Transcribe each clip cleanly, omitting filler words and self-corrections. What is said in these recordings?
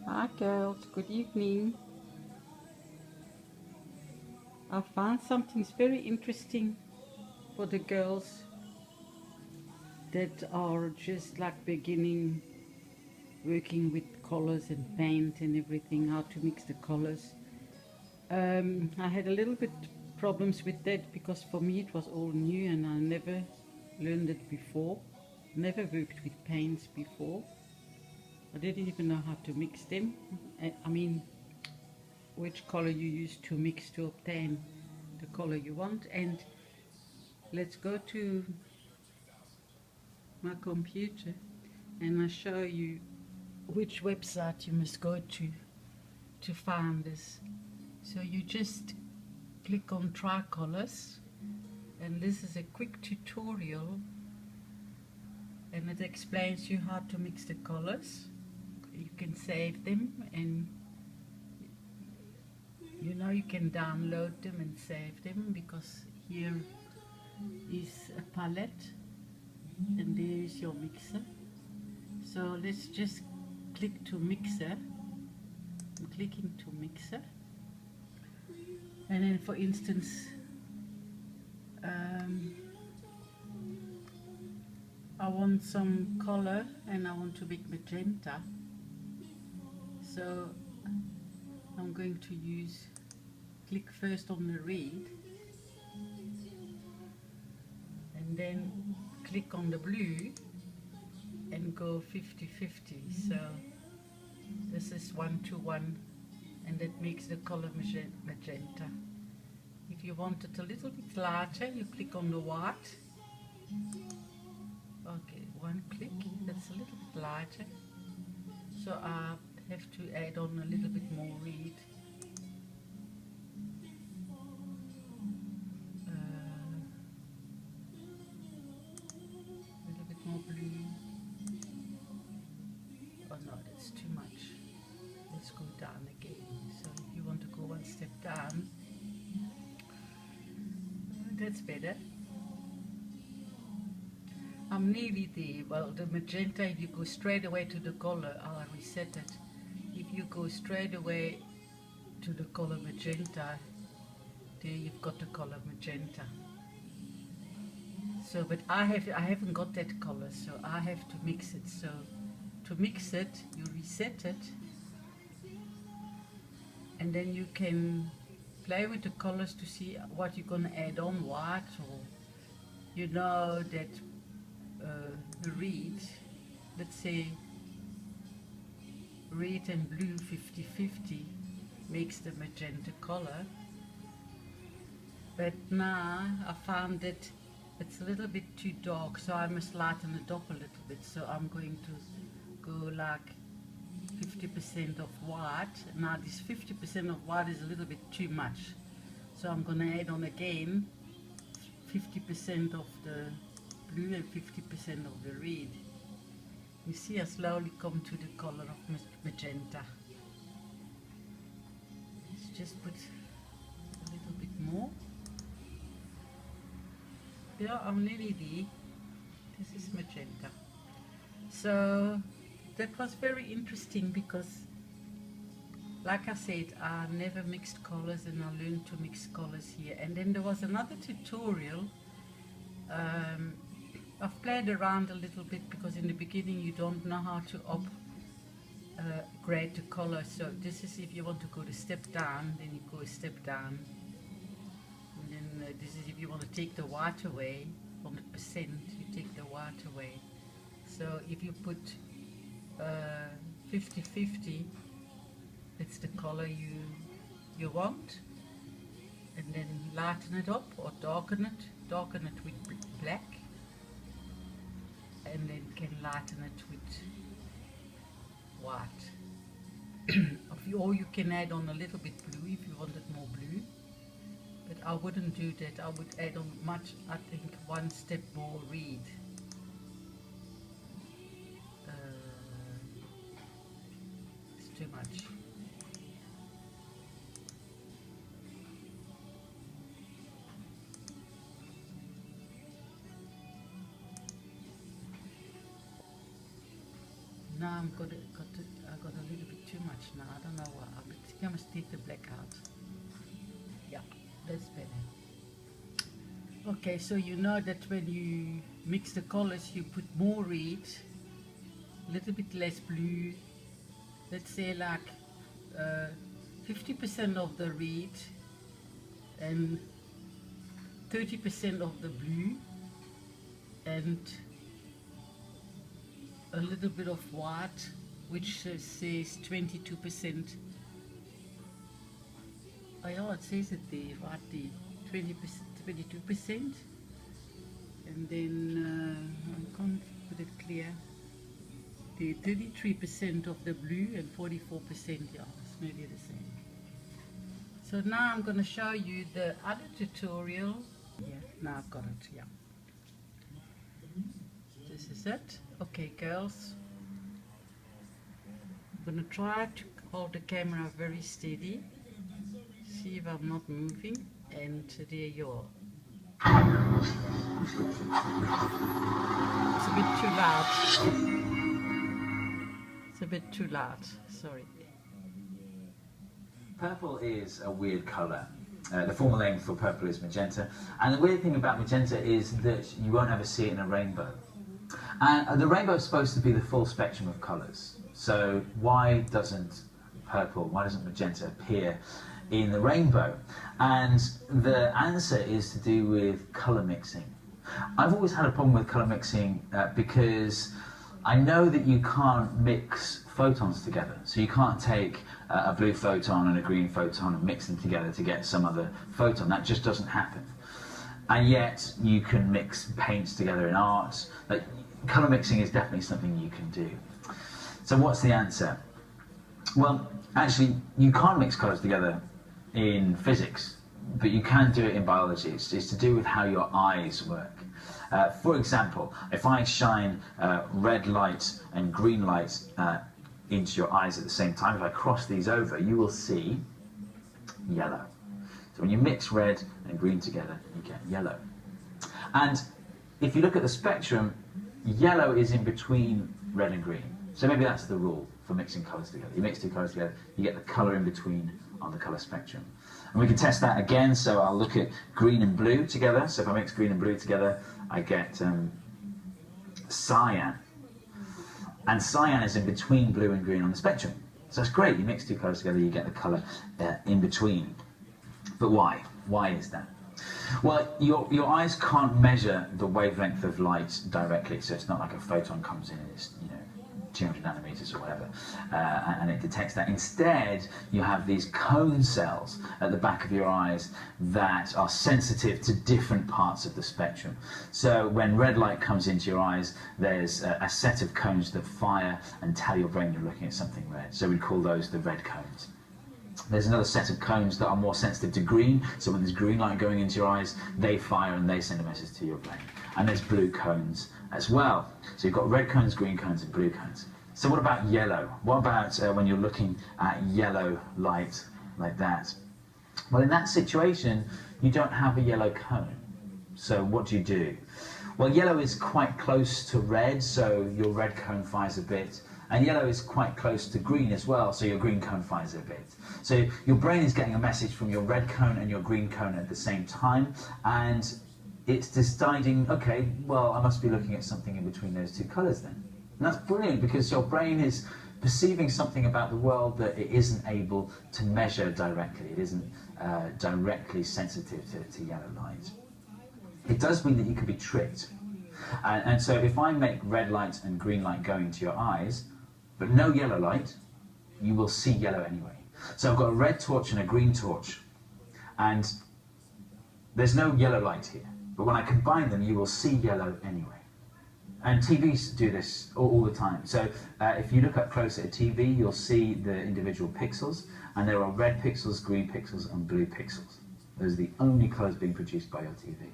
Hi girls, good evening. I found something very interesting for the girls that are just like beginning working with colors and paint and everything, how to mix the colors. I had a little bit problems with that because for me it was all new and I never learned it before, never worked with paints before. I didn't even know how to mix them. I mean, which color you use to mix to obtain the color you want. And let's go to my computer and I show you which website you must go to find this. So you just click on tricolors, and this is a quick tutorial and it explains you how to mix the colors. You can save them, and you know you can download them and save them, because here is a palette and there is your mixer. So let's just click to mixer. I'm clicking to mixer, and then for instance I want some color and I want to make magenta, so I'm going to click first on the red and then click on the blue and go 50-50. So this is 1-to-1, and that makes the color magenta. If you want it a little bit lighter, you click on the white. Okay, one click, that's a little bit lighter. So I have to add on a little bit more red. A little bit more blue. Oh no, that's too much. Let's go down again. So if you want to go one step down, that's better. I'm nearly there. Well, the magenta, if you go straight away to the color, I'll reset it. If you go straight away to the color magenta, there you've got the color magenta. So, but I haven't got that color, so I have to mix it. So to mix it, you reset it, and then you can play with the colors to see what you're going to add on, white, or you know that the red, let's say red and blue 50-50 makes the magenta color. But now I found that it's a little bit too dark, so I must lighten it up a little bit. So I'm going to go like 50% of white. Now this 50% of white is a little bit too much, so I'm going to add on again 50% of the blue and 50% of the red. You see, I slowly come to the color of magenta. Let's just put a little bit more. Yeah, I'm nearly there. This is magenta. So that was very interesting because, like I said, I never mixed colors, and I learned to mix colors here. And then there was another tutorial. I've played around a little bit because in the beginning you don't know how to grade the color. So this is if you want to go to step down, then you go a step down. And then this is if you want to take the white away, 100%, you take the white away. So if you put 50-50, that's the color you want, and then lighten it up or darken it with black, and then can lighten it with white. Or you can add on a little bit blue if you wanted more blue, but I wouldn't do that. I would add on much, I think, one step more red. It's too much. now I got a little bit too much now. I don't know why. I must take the black out. Yeah, that's better. Okay, so you know that when you mix the colors, you put more red, a little bit less blue. Let's say like 50% of the red and 30% of the blue, and a little bit of white, which says 22%. Oh yeah, it says it there, right there, 22%. And then I can't put it clear. The 33% of the blue and 44%, yeah, it's nearly the same. So now I'm going to show you the other tutorial. Yeah, now I've got it, yeah. This is it. Okay, girls. I'm going to try to hold the camera very steady. See if I'm not moving. And there you are. It's a bit too loud. It's a bit too loud, sorry. Purple is a weird colour. The formal name for purple is magenta. And the weird thing about magenta is that you won't ever see it in a rainbow. And the rainbow is supposed to be the full spectrum of colours. So why doesn't magenta appear in the rainbow? And the answer is to do with colour mixing. I've always had a problem with colour mixing because I know that you can't mix photons together. So you can't take a blue photon and a green photon and mix them together to get some other photon. That just doesn't happen. And yet you can mix paints together in art. Colour mixing is definitely something you can do. So what's the answer? Well, actually, you can't mix colours together in physics, but you can do it in biology. It's to do with how your eyes work. For example, if I shine red light and green light into your eyes at the same time, if I cross these over, you will see yellow. So when you mix red and green together, you get yellow. And if you look at the spectrum, yellow is in between red and green. So maybe that's the rule for mixing colours together. You mix two colours together, you get the colour in between on the colour spectrum. And we can test that again, so I'll look at green and blue together. So if I mix green and blue together, I get cyan. And cyan is in between blue and green on the spectrum. So that's great, you mix two colours together, you get the colour in between. But why? Why is that? Well, your eyes can't measure the wavelength of light directly, so it's not like a photon comes in and it's 200 nanometers or whatever, and it detects that. Instead, you have these cone cells at the back of your eyes that are sensitive to different parts of the spectrum. So when red light comes into your eyes, there's a set of cones that fire and tell your brain you're looking at something red. So we call those the red cones. There's another set of cones that are more sensitive to green, so when there's green light going into your eyes, they fire and they send a message to your brain. And there's blue cones as well. So you've got red cones, green cones, and blue cones. So what about yellow? What about when you're looking at yellow light like that? Well, in that situation, you don't have a yellow cone. So what do? Well, yellow is quite close to red, so your red cone fires a bit. And yellow is quite close to green as well, so your green cone fires a bit. So your brain is getting a message from your red cone and your green cone at the same time, and it's deciding, okay, well, I must be looking at something in between those two colours then. And that's brilliant, because your brain is perceiving something about the world that it isn't able to measure directly. It isn't directly sensitive to yellow light. It does mean that you can be tricked. And so if I make red light and green light go into your eyes, but no yellow light, you will see yellow anyway. So I've got a red torch and a green torch, and there's no yellow light here. But when I combine them, you will see yellow anyway. And TVs do this all the time. So if you look up close at a TV, you'll see the individual pixels, and there are red pixels, green pixels, and blue pixels. Those are the only colours being produced by your TV.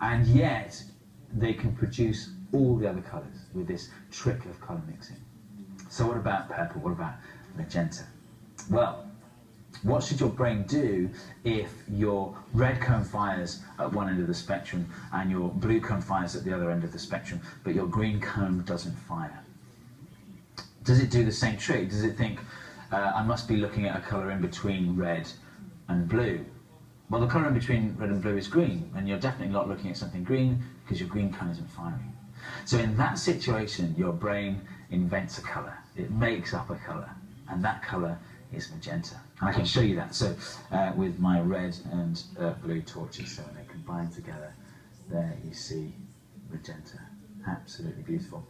And yet, they can produce all the other colours with this trick of colour mixing. So what about purple? What about magenta? Well, what should your brain do if your red cone fires at one end of the spectrum and your blue cone fires at the other end of the spectrum, but your green cone doesn't fire? Does it do the same trick? Does it think, I must be looking at a colour in between red and blue? Well, the colour in between red and blue is green, and you're definitely not looking at something green because your green cone isn't firing. So in that situation, your brain invents a colour. It makes up a colour, and that colour is magenta. And I can show you that. So with my red and blue torches, so when they combine together, there you see magenta. Absolutely beautiful.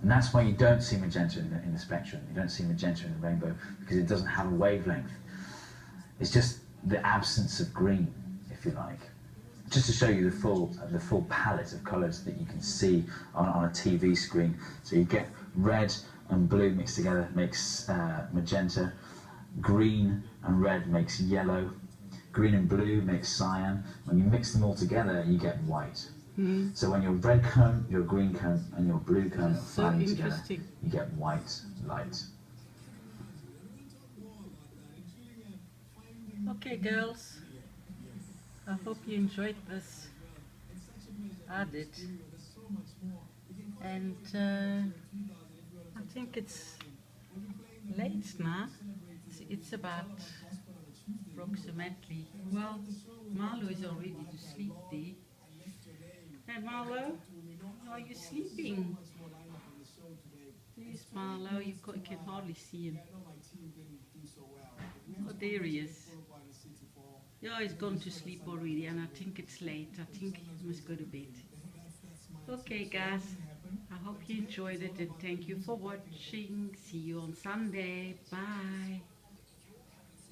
And that's why you don't see magenta in the spectrum. You don't see magenta in the rainbow because it doesn't have a wavelength. It's just the absence of green, if you like. Just to show you the full palette of colours that you can see on a TV screen. So you get red and blue mixed together makes magenta. Green and red makes yellow. Green and blue makes cyan. When you mix them all together, you get white. So when your red cone, your green cone, and your blue cone are firing together, you get white light. Okay, girls, I hope you enjoyed this. I did. And I think it's late now. It's about approximately, well, Marlo is already to sleep there. Hey Marlo, are you sleeping? Yes, Marlo, you can hardly see him. Oh, there he is. Yeah, he's gone to sleep already, and I think it's late. I think he must go to bed. Okay, guys, I hope you enjoyed it, and thank you for watching. See you on Sunday. Bye.